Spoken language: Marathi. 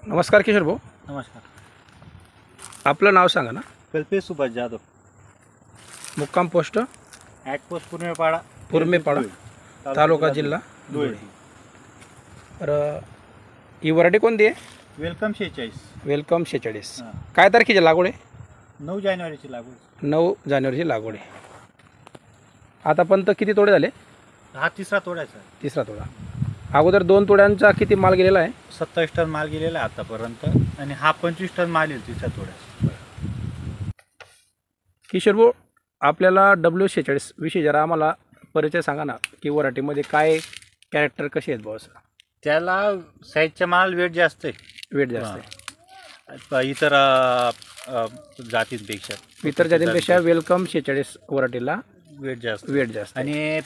नमस्कार किशोर भाऊ, नमस्कार. आपलं नाव सांगा ना. कल्पेश सुभाष जाधव, मुक्काम पोस्ट ॲटपोस्ट पुर्मेपाडा, पुरमेपाडा, तालुका जिल्हा धुळे. तर ही व्हरायटी कोणती आहे? वेलकम 46. वेलकम 46. हां. काय तारखेची लागवड आहे? 9 जानेवारीची लागवड. 9 जानेवारीची लागवड आहे. आतापर्यंत किती तोडे झाले? हा तिसरा तोडायचा आहे. तिसरा तोडा. अगोदर 2 तोड्यांचा किती माल गेलेला आहे? 27 टन माल गेलेला आहे आतापर्यंत आणि हा 25 टन माल येईल तिसऱ्या तोड्याचा. किशोर भाऊ, आपल्याला W46 विषयी जरा आम्हाला परिचय सांगा ना, की व्हरायटीमध्ये काय कॅरेक्टर कसे आहेत बॉस? त्याला साईजच्या माल वेट जास्त आहे वेट जास्त आहे इतर जातींपेक्षा. इतर जातींपेक्षा वेलकम 46 व्हरायटीला वेट जास्त वेट जास्त आहे. आणि